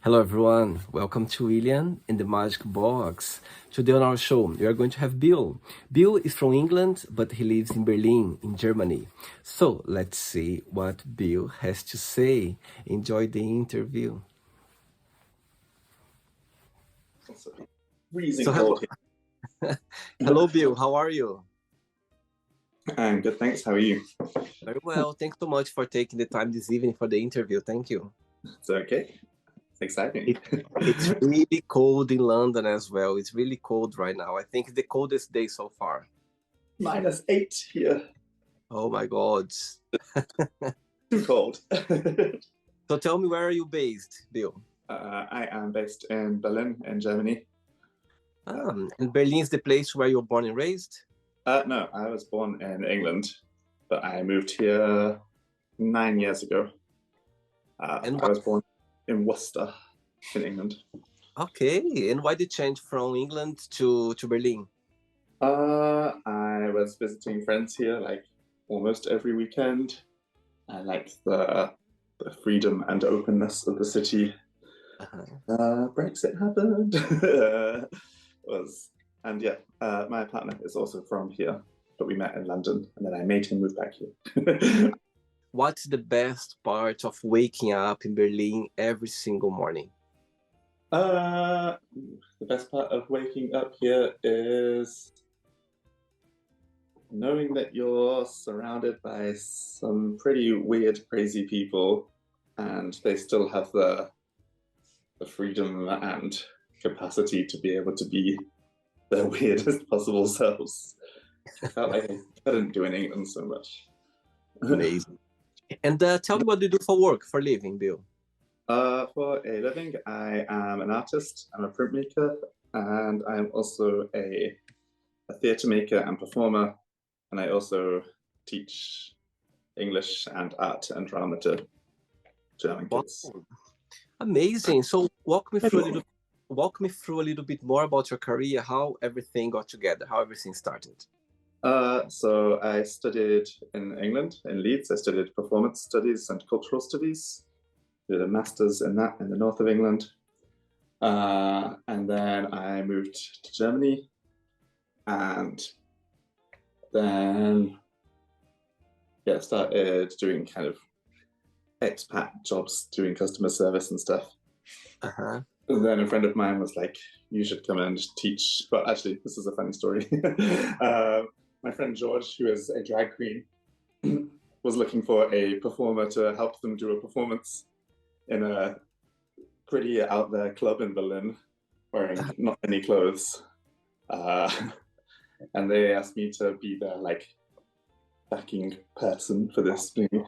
Hello everyone, welcome to William in the Magic Box. Today on our show, we are going to have Bill. Bill is from England, but he lives in Berlin, in Germany. So let's see what Bill has to say. Enjoy the interview. Freezing So hello, cold here. hello Bill, how are you? I'm good, thanks. How are you? Very well, thanks so much for taking the time this evening for the interview. Thank you. It's okay. It's exciting. It's really cold in London as well. It's really cold right now. I think it's the coldest day so far. -8 here. Oh my God. Too cold. So tell me, where are you based, Bill? I am based in Berlin, in Germany. And Berlin is the place where you were born and raised? No, I was born in England, but I moved here 9 years ago. And I was born in Worcester, in England. Okay, and why did you change from England to Berlin? I was visiting friends here like almost every weekend. I liked the freedom and openness of the city. Brexit happened. My partner is also from here, but we met in London, and then I made him move back here. What's the best part of waking up in Berlin every single morning? The best part of waking up here is knowing that you're surrounded by some pretty weird, crazy people, and they still have the freedom and capacity to be able to be their weirdest possible selves. I felt like I couldn't do in England so much. Amazing. And tell me, what do you do for work, for living, Bill? For a living, I am an artist. I'm a printmaker, and I'm also a theatre maker and performer. And I also teach English and art and drama to German kids. Wow. Amazing. So walk me through a little bit more about your career, how everything got together, how everything started. So I studied in England, in Leeds. I studied performance studies and cultural studies. Did a master's in that in the north of England. And then I moved to Germany. And then, started doing kind of expat jobs, doing customer service and stuff. And then a friend of mine was like, you should come and teach. Well, actually, this is a funny story. My friend George, who is a drag queen, was looking for a performer to help them do a performance in a pretty out there club in Berlin, wearing not any clothes. And they asked me to be their like backing person for this thing.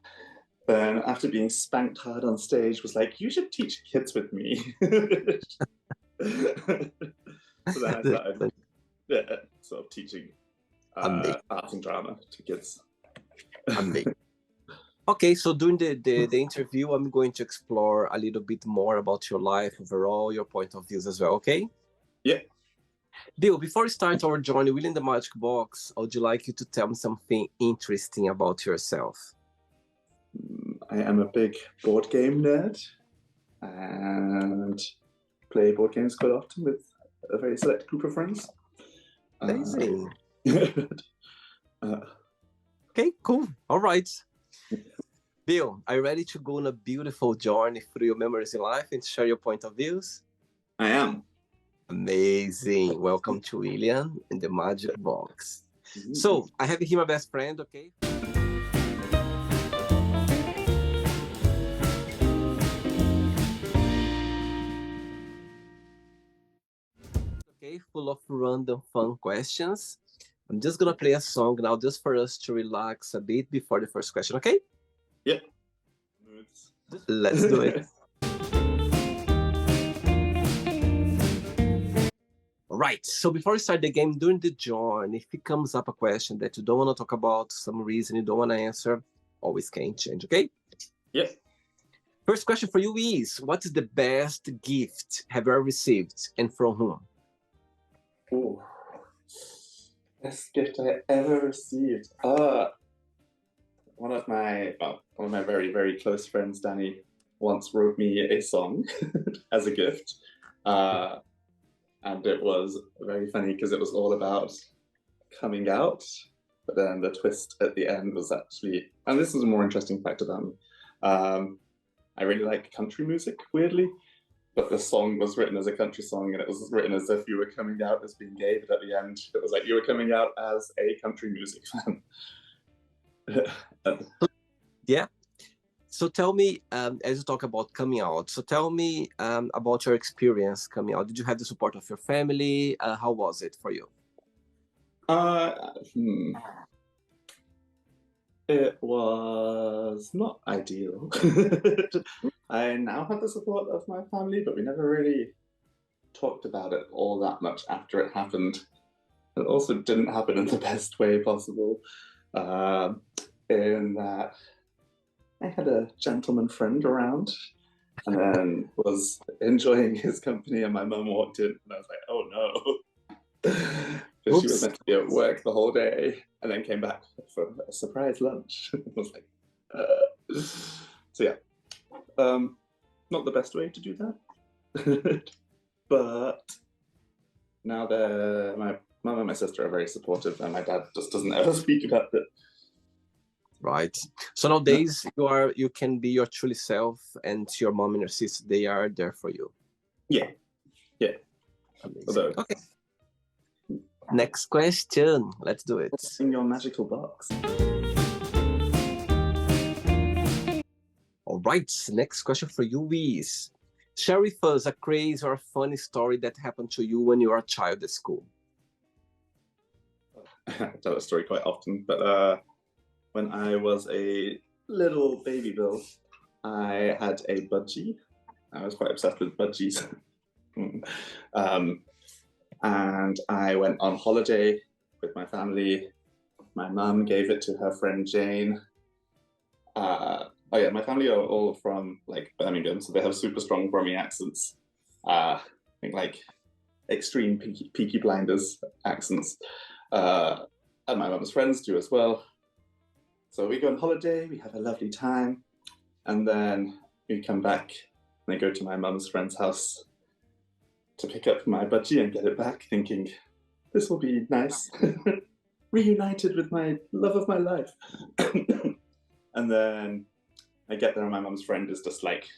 Then after being spanked hard on stage, was like, you should teach kids with me. So then I started sort of teaching arts and drama to kids. Amazing. Okay, so during the interview, I'm going to explore a little bit more about your life overall, your point of views as well, okay? Yeah. Bill, before we start our journey within the Magic Box, I would like you to tell me something interesting about yourself. I am a big board game nerd and play board games quite often with a very select group of friends. Amazing. Okay, cool. All right. Bill, are you ready to go on a beautiful journey through your memories in life and share your point of views? I am. Amazing. Welcome to William in the Magic Box. So, I have here my best friend, okay? Okay, full of random fun questions. I'm just gonna play a song now just for us to relax a bit before the first question, okay? Yep. Let's do it. All right, so before we start the game, during the journey, if it comes up a question that you don't want to talk about, some reason you don't want to answer, always can change, okay? Yep. First question for you is, what is the best gift have you ever received and from whom? Oh, best gift I ever received. One of my very, very close friends, Danny, once wrote me a song as a gift. And it was very funny because it was all about coming out. But then the twist at the end was actually, and this is a more interesting fact about me. I really like country music, weirdly, but the song was written as a country song, and it was written as if you were coming out as being gay, but at the end, it was like you were coming out as a country music fan. Yeah. So tell me, as you talk about coming out, so tell me about your experience coming out. Did you have the support of your family? How was it for you? It was not ideal. I now have the support of my family, but we never really talked about it all that much after it happened. It also didn't happen in the best way possible, in that I had a gentleman friend around and then was enjoying his company, and my mum walked in and I was like, oh no. Because she was meant to be at work the whole day and then came back for a surprise lunch. I was like, so yeah, not the best way to do that. But now my mum and my sister are very supportive, and my dad just doesn't ever speak about it. Right. So nowadays you can be your truly self, and your mom and your sister, they are there for you. Yeah. Yeah. Amazing. Okay. Next question. Let's do it. What's in your magical box? All right. Next question for you is, share with us a crazy or a funny story that happened to you when you were a child at school. I tell that story quite often, but when I was a little baby Bill, I had a budgie. I was quite obsessed with budgies. And I went on holiday with my family. My mum gave it to her friend Jane. Oh yeah, my family are all from like Birmingham, so they have super strong Brummie accents. I think like extreme Peaky Blinders accents. And my mum's friends do as well. So we go on holiday, we have a lovely time, and then we come back and I go to my mum's friend's house to pick up my budgie and get it back, thinking, this will be nice. Reunited with my love of my life. And then I get there and my mum's friend is just like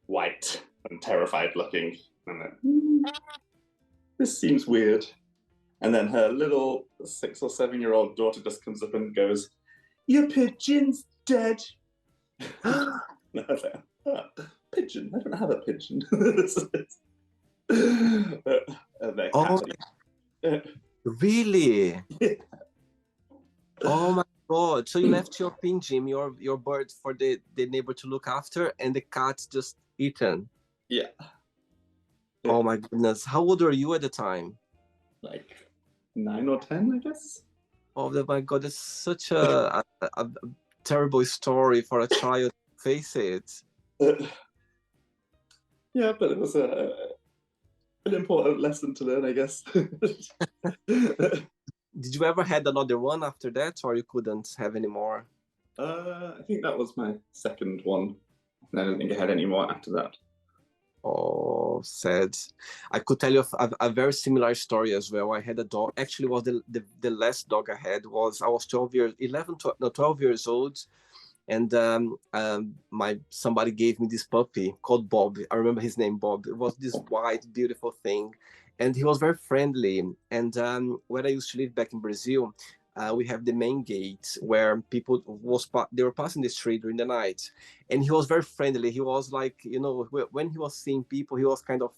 white and terrified looking. And then, this seems weird. And then her little 6 or 7-year-old daughter just comes up and goes, your pigeon's dead. I was like, pigeon? I don't have a pigeon. Oh, really? Yeah. Oh my God. So you left your pigeon, your bird, for the neighbor to look after, and the cat's just eaten. Yeah. Oh my goodness. How old were you at the time? Like 9 or 10, I guess. Oh my God, it's such a terrible story for a child to face it. Yeah, but it was an important lesson to learn, I guess. Did you ever had another one after that, or you couldn't have any more? I think that was my second one. I don't think I had any more after that. Oh, sad. I could tell you a very similar story as well. I had a dog. Actually, was the last dog I had was, I was 12 years old, and somebody gave me this puppy called Bob. I remember his name, Bob. It was this white, beautiful thing, and he was very friendly. And where I used to live back in Brazil, we have the main gate where people they were passing the street during the night, and he was very friendly. He was like, when he was seeing people, he was kind of,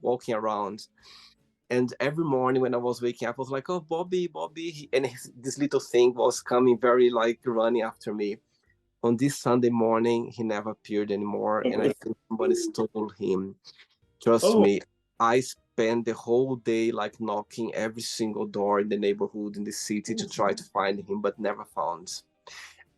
walking around. And every morning when I was waking up, I was like, oh, Bobby, Bobby. And this little thing was coming very like running after me. On this Sunday morning, he never appeared anymore. And I think somebody stole him. Trust me, I spent the whole day like knocking every single door in the neighborhood, in the city, to try to find him, but never found.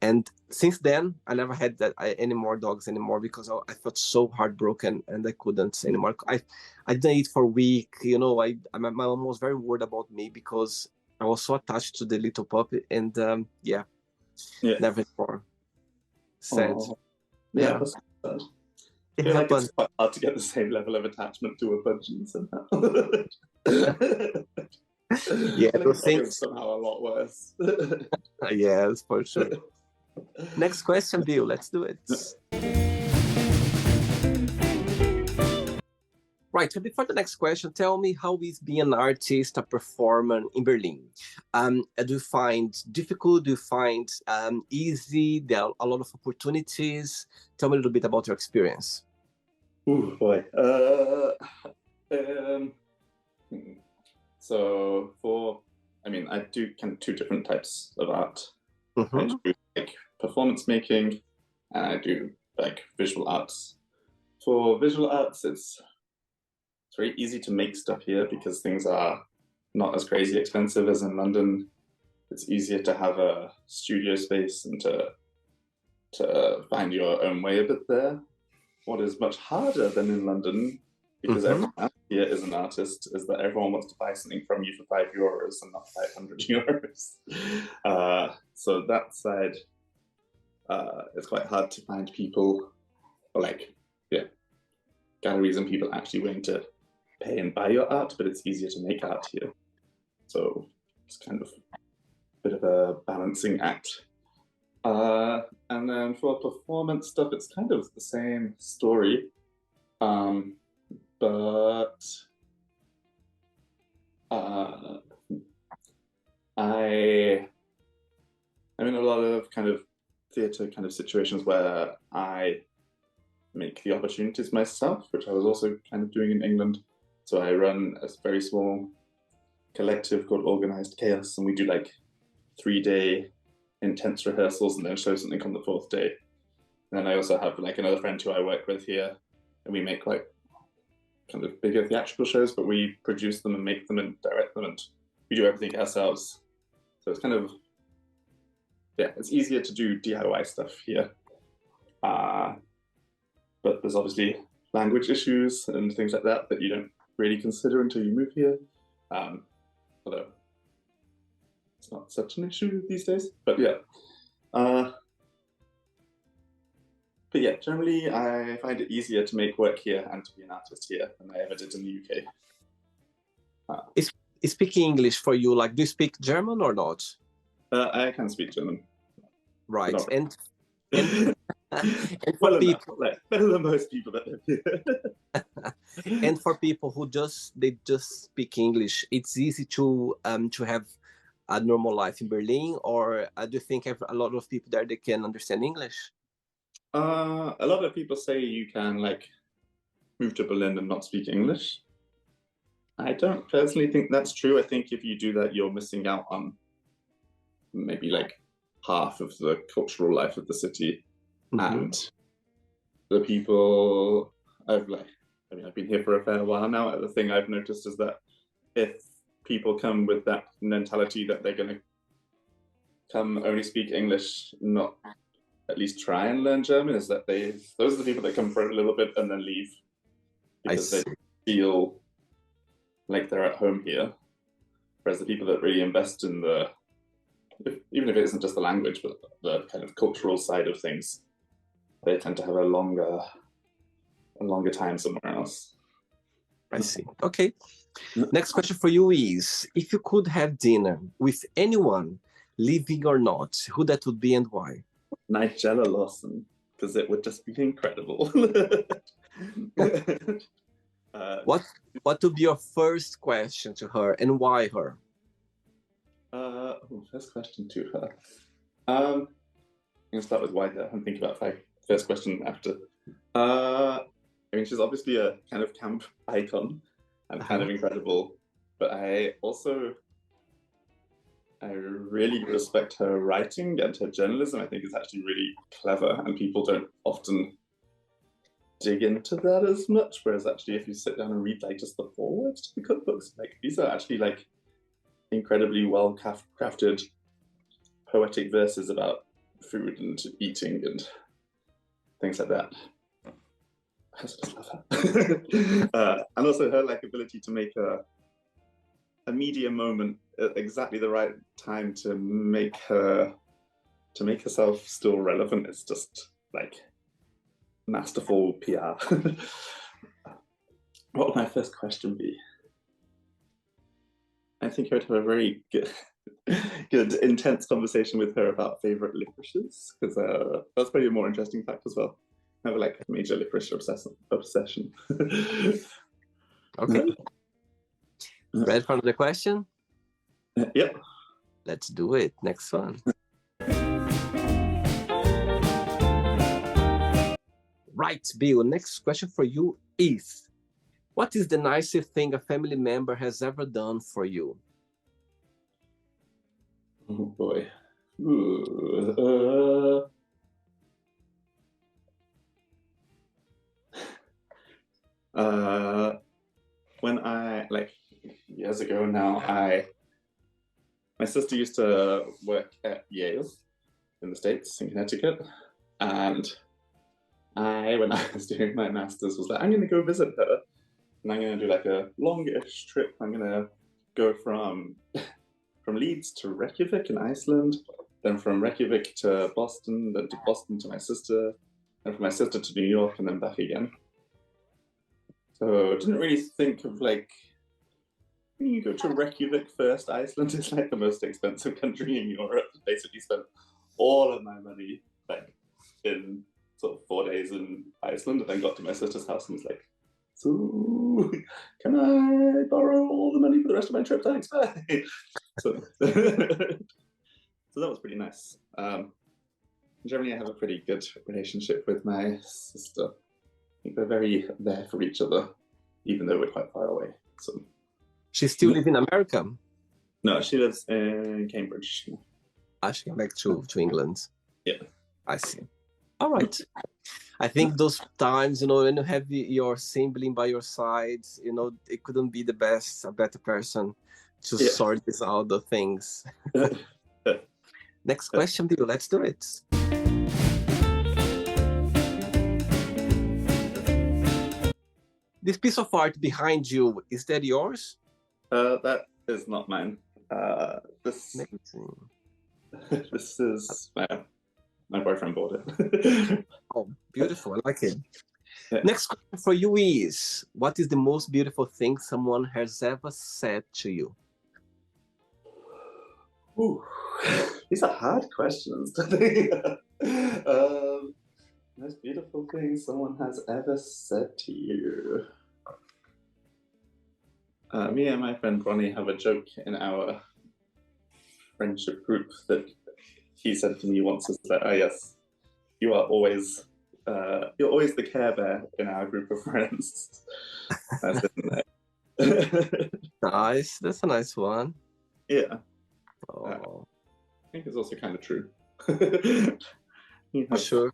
And since then, I never had any more dogs anymore, because I felt so heartbroken and I couldn't anymore. I didn't eat for a week. My mom was very worried about me because I was so attached to the little puppy, and never more. Sad. Yeah, sad. I feel like it's quite hard to get the same level of attachment to a budgie somehow. Yeah, those it's things. somehow a lot worse. Yes, for sure. Next question, Bill. Let's do it. Right, so before the next question, tell me, how is being an artist, a performer in Berlin? Do you find difficult? Do you find easy? There are a lot of opportunities. Tell me a little bit about your experience. Ooh, boy. So I do kind of two different types of art. I do like performance making, and I do like visual arts. For visual arts, it's very easy to make stuff here because things are not as crazy expensive as in London. It's easier to have a studio space and to find your own way a bit there. What is much harder than in London, because everyone here is an artist, is that everyone wants to buy something from you for €5 and not €500. So that side, it's quite hard to find people, or galleries and people actually willing to pay and buy your art, but it's easier to make art here. So it's kind of a bit of a balancing act. And then for performance stuff, it's kind of the same story. But I'm in a lot of kind of theatre kind of situations where I make the opportunities myself, which I was also kind of doing in England. So I run a very small collective called Organized Chaos, and we do like 3-day intense rehearsals and then show something on the 4th day. And then I also have like another friend who I work with here, and we make like kind of bigger theatrical shows, but we produce them and make them and direct them, and we do everything ourselves. So it's kind of, it's easier to do DIY stuff here. But there's obviously language issues and things like that you don't really consider until you move here. Although it's not such an issue these days, but yeah. But yeah, generally I find it easier to make work here and to be an artist here than I ever did in the UK. Is speaking English for you, like, do you speak German or not? I can speak German. Right, Not and for people, better than most people that live here. And for people who just speak English, it's easy to have a normal life in Berlin, or do you think a lot of people there, they can understand English? A lot of people say you can like move to Berlin and not speak English. I don't personally think that's true. I think if you do that, you're missing out on maybe like half of the cultural life of the city. And the people I've been here for a fair while now. The thing I've noticed is that if people come with that mentality that they're going to come only speak English, not at least try and learn German, is that those are the people that come for a little bit and then leave because they feel like they're at home here. Whereas the people that really invest in even if it isn't just the language, but the kind of cultural side of things, they tend to have a longer time somewhere else. I see. Okay. Next question for you is, if you could have dinner with anyone, living or not, who that would be and why? Nigella Lawson, because it would just be incredible. What would be your first question to her, and why her? First question to her. I'm gonna start with why her. I'm thinking about first question after. She's obviously a kind of camp icon and kind of incredible, but I really respect her writing and her journalism. I think it's actually really clever, and people don't often dig into that as much. Whereas actually, if you sit down and read like just the forwards to the cookbooks, like these are actually like incredibly well crafted poetic verses about food and eating and things like that. I just love her. And also her like ability to make a media moment at exactly the right time to make herself still relevant is just like masterful PR. What would my first question be? I think I would have a very good, intense conversation with her about favorite licorices, because that's probably a more interesting fact as well. I have like a major licorice obsession. Okay. Ready for the question? Yep. Let's do it. Next one. Right, Bill. Next question for you is, what is the nicest thing a family member has ever done for you? Oh boy. When I, like years ago now, my sister used to work at Yale in the States, in Connecticut, and when I was doing my master's, was like, I'm going to go visit her, and I'm going to do like a longish trip. I'm going to go from Leeds to Reykjavik in Iceland, then from Reykjavik to Boston, then to Boston to my sister, and from my sister to New York, and then back again. So I didn't really think of like, when you go to Reykjavik first, Iceland is like the most expensive country in Europe. Basically spent all of my money like in sort of 4 days in Iceland, and then got to my sister's house and was like, so can I borrow all the money for the rest of my trip? Thanks, bye. So that was pretty nice. Generally, I have a pretty good relationship with my sister. I think we're very there for each other, even though we're quite far away. So she still lives in America? No, she lives in Cambridge. She came back to England. Yeah. I see. All right. I think those times, when you have your sibling by your side, it couldn't be a better person to sort this out, the things. Next question, Bill. Let's do it. This piece of art behind you, is that yours? That is not mine. This is my boyfriend bought it. Oh, beautiful. I like it. Yeah. Next question for you is, what is the most beautiful thing someone has ever said to you? Ooh, these are hard questions. Most beautiful thing someone has ever said to you. Me and my friend Ronnie have a joke in our friendship group that he said to me once, is that, oh yes, you're always the Care Bear in our group of friends. Nice, that's a nice one. Yeah. Oh. I think it's also kind of true. For sure.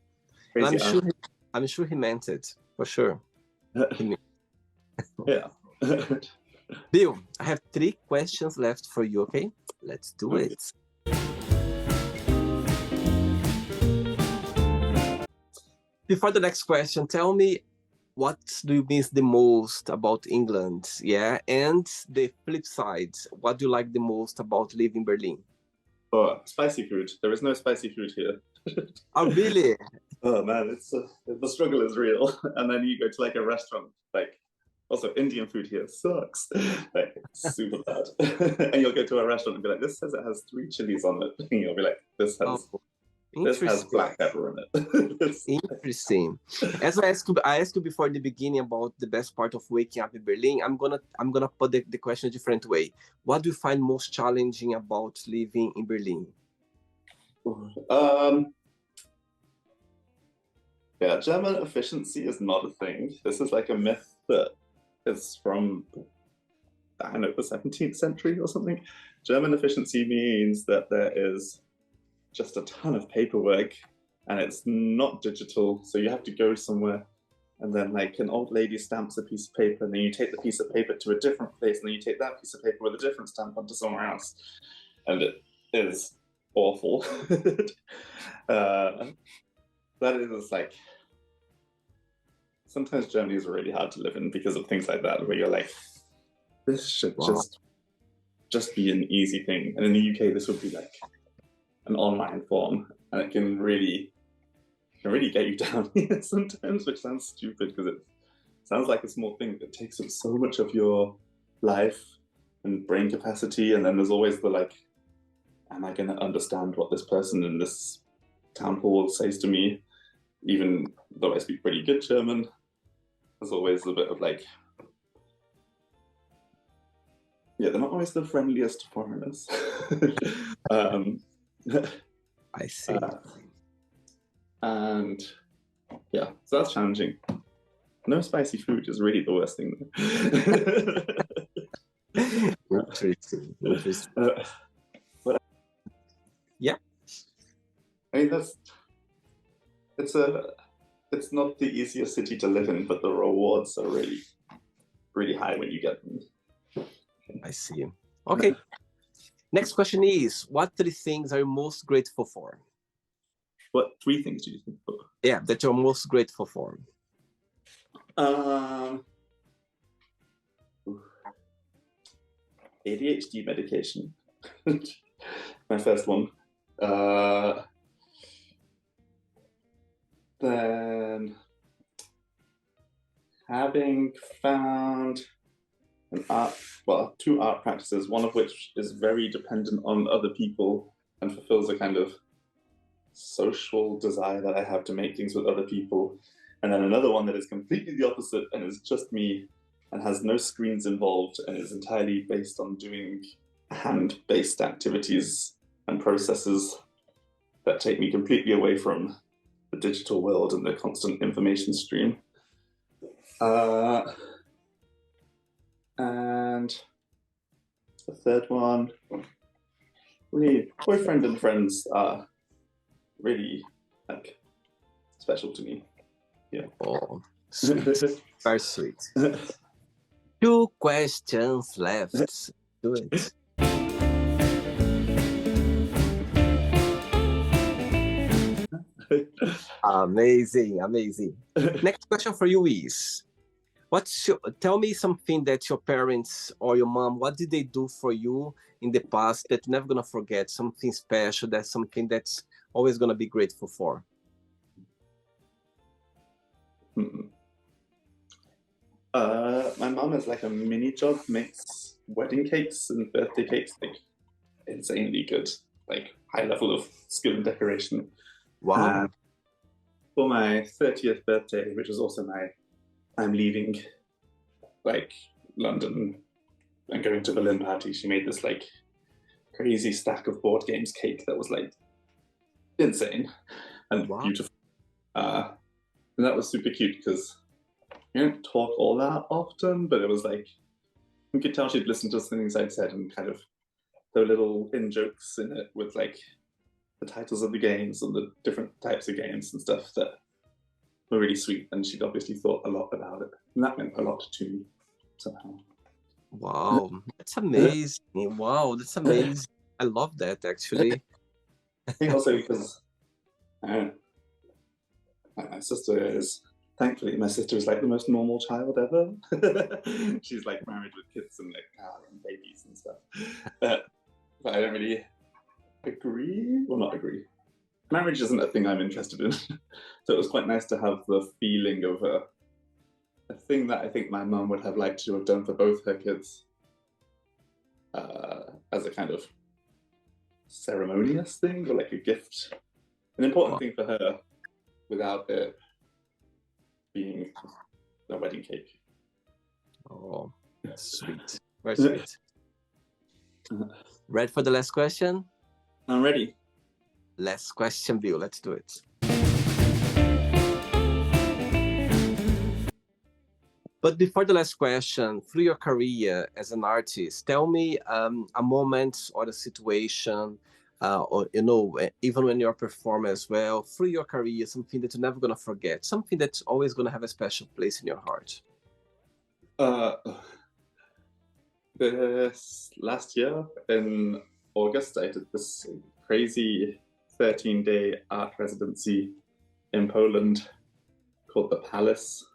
I'm sure he meant it, for sure. Yeah. Bill, I have 3 questions left for you, okay? Let's do it. Before the next question, tell me, what do you miss the most about England? Yeah, and the flip side, what do you like the most about living in Berlin? Oh, spicy food. There is no spicy food here. Oh, really? Oh man, the struggle is real. And then you go to like a restaurant, like, also Indian food here sucks, like super bad. And you'll go to a restaurant and be like, this says it has 3 chilies on it. And you'll be like, this has black pepper in it. Interesting. As I asked you before in the beginning about the best part of waking up in Berlin, I'm gonna put the question a different way. What do you find most challenging about living in Berlin? Yeah, German efficiency is not a thing. This is like a myth that is from, I don't know, the 17th century or something. German efficiency means that there is just a ton of paperwork and it's not digital. So you have to go somewhere and then like an old lady stamps a piece of paper and then you take the piece of paper to a different place and then you take that piece of paper with a different stamp onto somewhere else. And it is awful. That is like, sometimes Germany is really hard to live in because of things like that, where you're like, this should just be an easy thing. And in the UK, this would be like an online form, and it can really can really get you down sometimes, which sounds stupid because it sounds like a small thing, but it takes up so much of your life and brain capacity. And then there's always the like, am I going to understand what this person in this town hall says to me? Even though I speak pretty good German, there's always a bit of like, yeah, they're not always the friendliest foreigners. I see. And yeah, so that's challenging. No spicy food is really the worst thing. Interesting. But yeah, I mean it's not the easiest city to live in, but the rewards are really, really high when you get them. I see. Okay. Next question is, what 3 things are you most grateful for? What 3 things do you think? Yeah, that you're most grateful for. ADHD medication. My first one. Then having found two art practices, one of which is very dependent on other people and fulfills a kind of social desire that I have to make things with other people. And then another one that is completely the opposite and is just me and has no screens involved and is entirely based on doing hand-based activities and processes that take me completely away from the digital world and the constant information stream. And the third one, really, boyfriend and friends are really like special to me. Yeah. Oh, sweet. Very sweet. 2 questions left. Do it. Amazing, amazing. Next question for you is, tell me something that your parents or your mom, what did they do for you in the past that you're never gonna forget? Something special, that's something that's always gonna be grateful for. My mom is like a mini job, makes wedding cakes and birthday cakes like insanely good, like high level of skill and decoration. Wow. For my 30th birthday, which was also I'm leaving like London and going to Berlin party, she made this like crazy stack of board games cake that was like insane and beautiful. And that was super cute because we don't talk all that often, but it was like, you could tell she'd listened to some things I'd said and kind of there were little in-jokes in it with like the titles of the games and the different types of games and stuff that were really sweet. And she'd obviously thought a lot about it. And that meant a lot to me somehow. Wow, that's amazing. Wow, that's amazing. I love that actually. I think also because my sister is, thankfully, my sister is like the most normal child ever. She's like married with kids and like car and babies and stuff. But I don't really agree. Well, not agree. Marriage isn't a thing I'm interested in. So it was quite nice to have the feeling of a thing that I think my mum would have liked to have done for both her kids as a kind of ceremonious thing or like a gift. An important thing for her without it being a wedding cake. Oh, sweet. Very sweet. Ready for the last question? I'm ready. Last question, Bill. Let's do it. But before the last question, through your career as an artist, tell me a moment or a situation, or even when you're a performer as well, through your career, something that you're never gonna forget, something that's always gonna have a special place in your heart. This last year in August, I did this crazy 13-day art residency in Poland called the Palace,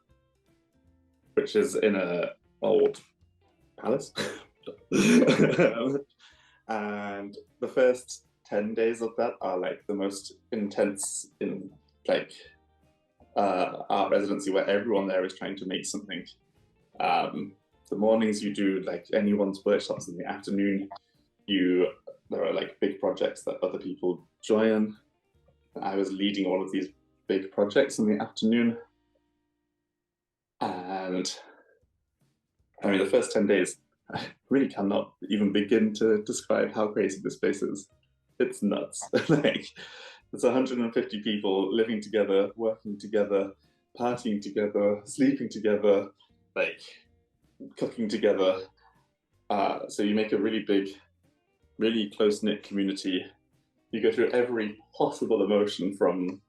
which is in an old palace. And the first 10 days of that are like the most intense in like art residency where everyone there is trying to make something. The mornings you do like anyone's workshops, in the afternoon there are like big projects that other people join. I was leading all of these big projects in the afternoon, and I mean the first 10 days I really cannot even begin to describe how crazy this place is. It's nuts. Like it's 150 people living together, working together, partying together, sleeping together, like cooking together. So you make a really big, really close-knit community. You go through every possible emotion, from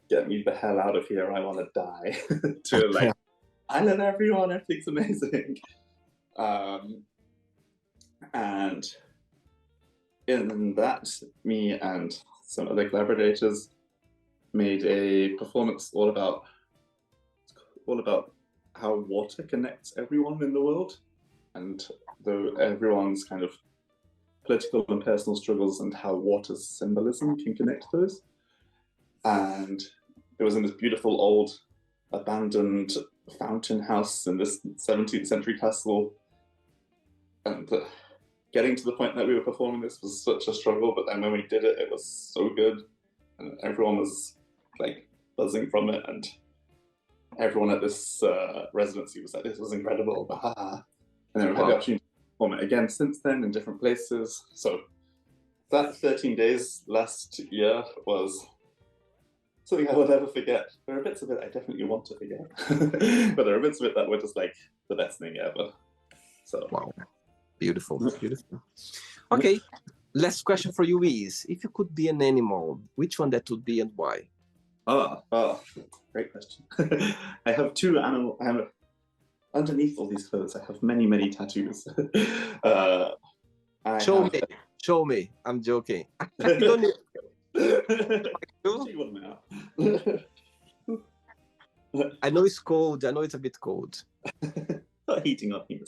get me the hell out of here, I want to die, to like, I love everyone, everything's amazing. And in that, me and some other collaborators made a performance all about how water connects everyone in the world, and everyone's kind of political and personal struggles, and how water's symbolism can connect those. And it was in this beautiful old abandoned fountain house in this 17th century castle, and getting to the point that we were performing this was such a struggle, but then when we did it, it was so good, and everyone was like buzzing from it, and everyone at this residency was like, this was incredible, and then we had the opportunity to perform it again since then in different places. So that 13 days last year was something I will never forget. There are bits of it I definitely want to forget, but there are bits of it that were just like the best thing ever. So wow, beautiful, beautiful. Okay, last question for you is, if you could be an animal, which one that would be and why? Great question. I have two animals. Underneath all these clothes, I have many, many tattoos. Show me. I'm joking. I know it's cold. I know it's a bit cold. Not heating up here.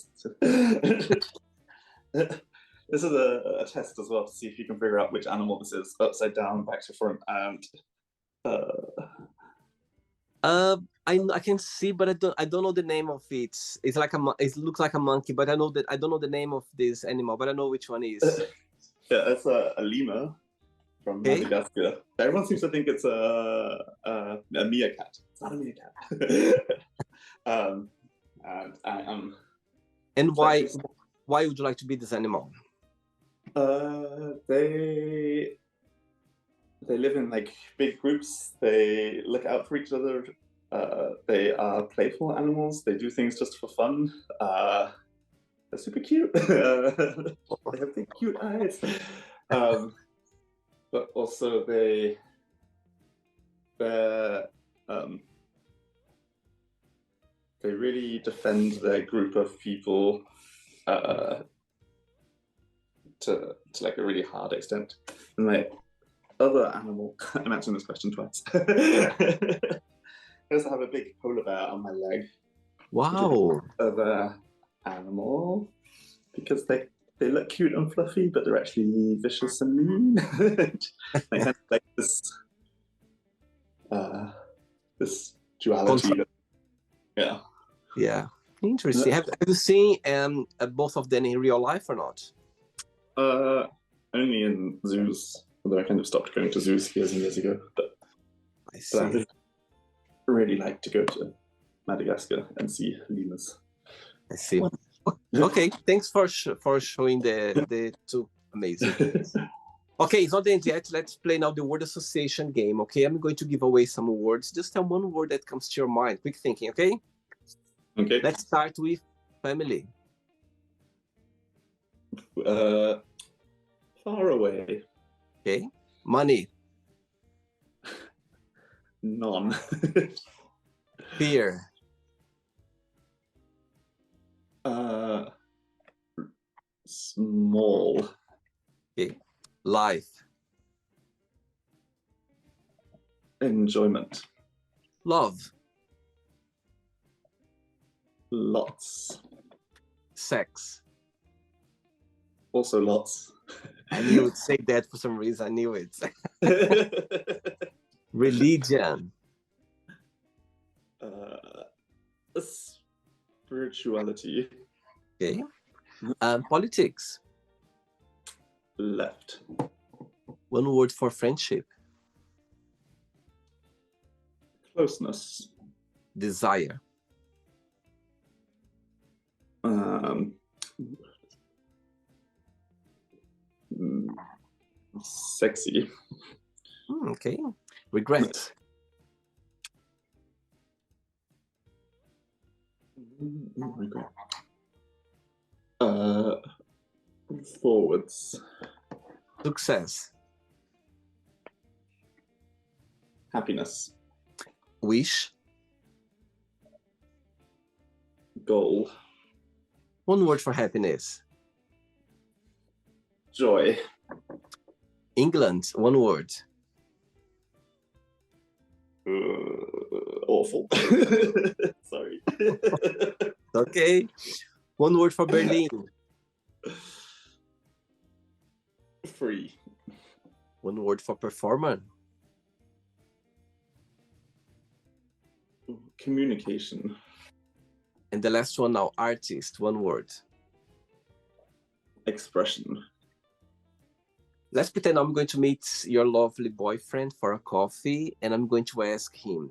This is a test as well to see if you can figure out which animal this is, upside down, back to front, and I can see, but I don't know the name of it. It's like it looks like a monkey, but I don't know the name of this animal, but I know which one is. Yeah, it's a lemur from Madagascar. Everyone seems to think it's a meerkat. It's not a meerkat. And I am. And why would you like to be this animal? They live in like big groups. They look out for each other. They are playful animals. They do things just for fun. They're super cute. They have big cute eyes. But also they really defend their group of people to like a really hard extent. And my other animal, I'm answering this question twice. I also have a big polar bear on my leg. Wow. Other animal, because they look cute and fluffy, but they're actually vicious and mean. They kind of like this duality. Yeah. Interesting. Have you seen both of them in real life or not? Only in zoos, although I kind of stopped going to zoos years and years ago. But I see. But I really like to go to Madagascar and see lemurs. I see. Okay, thanks for showing the two. Amazing. Okay, it's not the end yet. Let's play now the word association game. Okay, I'm going to give away some words. Just tell one word that comes to your mind. Quick thinking. Okay. Okay. Let's start with family. Far away. Okay. Money. None. Fear. Small. Okay. Life. Enjoyment. Love. Lots. Sex. Also lots. I knew you would say that for some reason. I knew it. Religion. Spirituality. Okay. Politics. Left. One word for friendship. Closeness. Desire. Sexy. Okay. Regret. Regret. Forwards. Success. Happiness. Wish. Goal. One word for happiness. Joy. England. One word. Awful. Sorry. Okay. One word for Berlin. Free. One word for performer. Communication. And the last one now, artist. One word. Expression. Let's pretend I'm going to meet your lovely boyfriend for a coffee, and I'm going to ask him,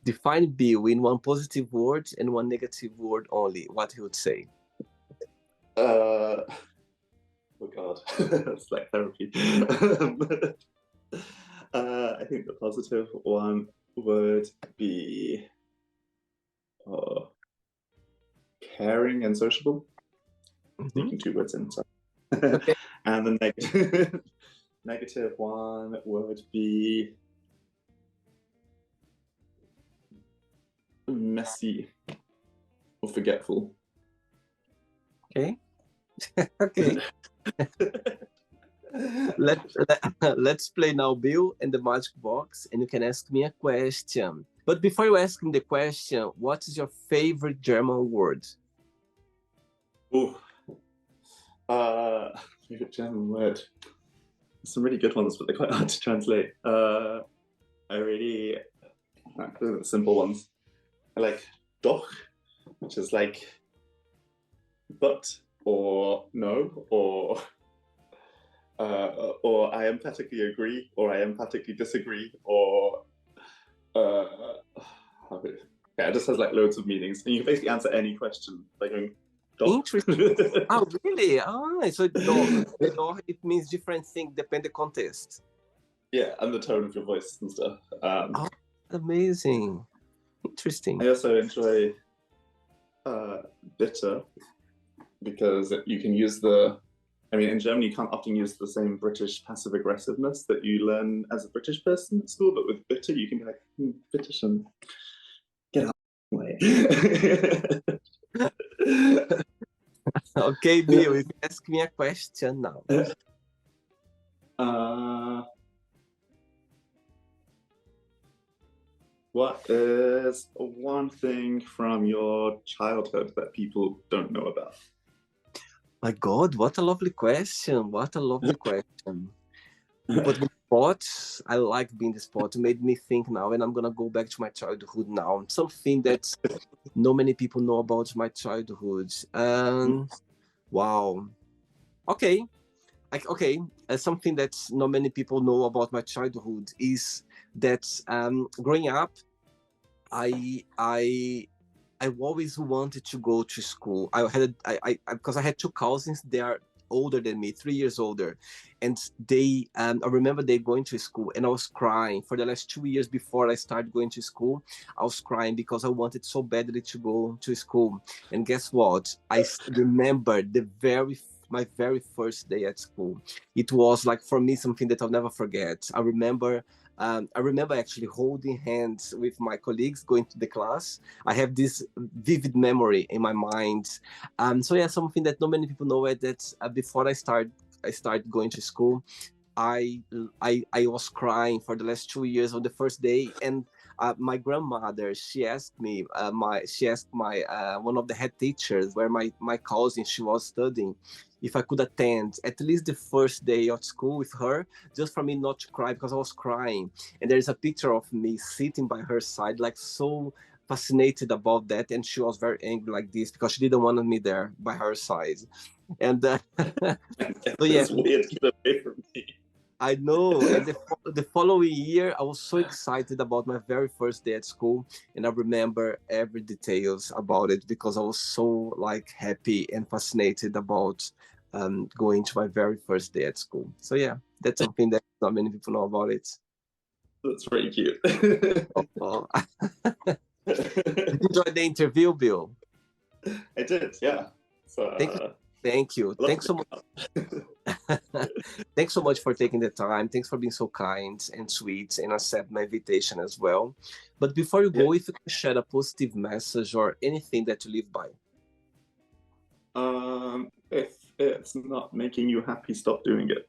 define Bill in one positive word and one negative word only. What he would say? Oh God, it's like therapy. I think the positive one would be caring and sociable. Speaking 2 words in, sorry. Okay. And the negative one would be messy or forgetful. Okay. Okay. Let's play now, Bill, and the magic box, and you can ask me a question. But before you ask me the question, what is your favorite German word? Oh, favorite German word. Some really good ones, but they're quite hard to translate. The simple ones. I like doch, which is like but or no, or I emphatically agree, or I emphatically disagree, or it just has like loads of meanings, and you can basically answer any question by going doch. Interesting. Oh, really? So doch, it means different things depending the context. Yeah, and the tone of your voice and stuff. Amazing. Interesting. I also enjoy bitter, because you can use in Germany you can't often use the same British passive aggressiveness that you learn as a British person at school, but with bitter you can be like, bitteschön, get out of the way. Okay, Bill, you can ask me a question now. What is one thing from your childhood that people don't know about? My God, what a lovely question. What a lovely question. You put me in sports. I like being the sport. It made me think now, and I'm going to go back to my childhood now. Something that not many people know about my childhood. Wow. Okay. Something that not many people know about my childhood is that growing up, I always wanted to go to school. Because I had 2 cousins. They are older than me, 3 years older, and they I remember they going to school, and I was crying for the last 2 years before I started going to school. I was crying because I wanted so badly to go to school. And guess what? I remember my very first day at school. It was like, for me, something that I'll never forget. I remember actually holding hands with my colleagues going to the class. I have this vivid memory in my mind. So yeah, something that not many people know is that before I started going to school, I was crying for the last 2 years on the first day, and my grandmother, she asked my one of the head teachers where my cousin she was studying, if I could attend at least the first day of school with her, just for me not to cry, because I was crying. And there is a picture of me sitting by her side, like so fascinated about that, and she was very angry like this because she didn't want me there by her side. And so yeah, it's weird. Get away from me. I know. And the following year, I was so excited about my very first day at school, and I remember every details about it because I was so like happy and fascinated about going to my very first day at school. So yeah, that's something that not many people know about it. That's very cute. Oh. Did you enjoy the interview, Bill? I did, yeah. So, Thank you. Thanks so much. Thanks so much for taking the time. Thanks for being so kind and sweet and accept my invitation as well. But before you go, if you can share a positive message or anything that you live by. If it's not making you happy, stop doing it.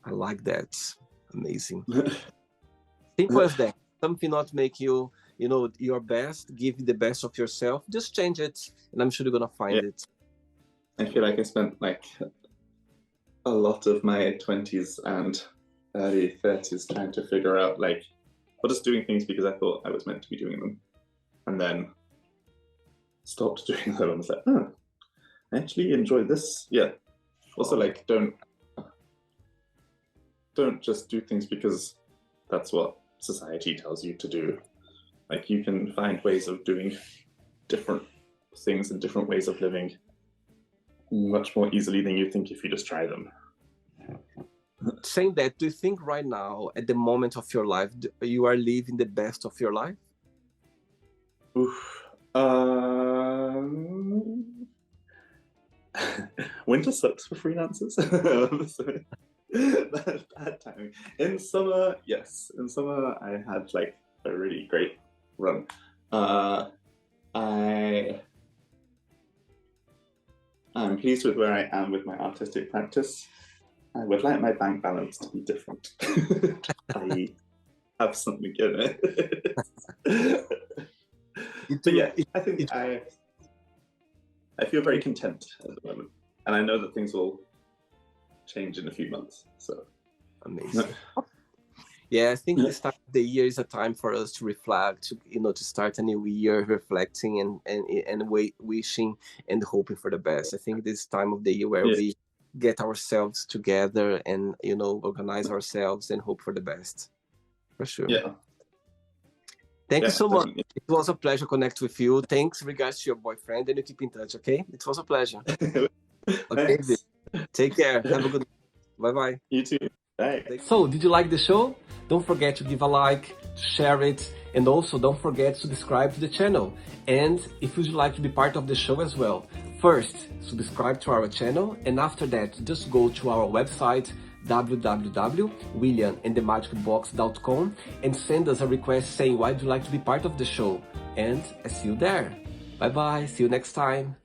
I like that. Amazing. Simple as that. Something not make you, your best, give you the best of yourself. Just change it, and I'm sure you're gonna find it. I feel like I spent like a lot of my 20s and early 30s trying to figure out like, or just doing things because I thought I was meant to be doing them, and then stopped doing them and was like, oh, I actually enjoy this. Yeah. Also, like, don't just do things because that's what society tells you to do. Like, you can find ways of doing different things and different ways of living much more easily than you think if you just try them. Saying that, do you think right now, at the moment of your life, you are living the best of your life? Oof. Winter sucks for freelancers. Bad timing. In summer, yes. In summer, I had like a really great run. I'm pleased with where I am with my artistic practice. I would like my bank balance to be different. I have something in it. But yeah, I think I feel very content at the moment. And I know that things will change in a few months. So amazing. Yeah, I think this time of the year is a time for us to reflect, to start a new year, reflecting and wishing and hoping for the best. I think this time of the year where we get ourselves together and, organize ourselves and hope for the best. For sure. Yeah. Thank you so much. It was a pleasure to connect with you. Thanks regards to your boyfriend, and you keep in touch, okay? It was a pleasure. Okay, take care. Have a good night. Bye-bye. You too. Bye. So, did you like the show? Don't forget to give a like, share it, and also don't forget to subscribe to the channel. And if you'd like to be part of the show as well, first, subscribe to our channel, and after that, just go to our website, www.williamandthemagicbox.com, and send us a request saying why would you like to be part of the show. And I see you there. Bye-bye. See you next time.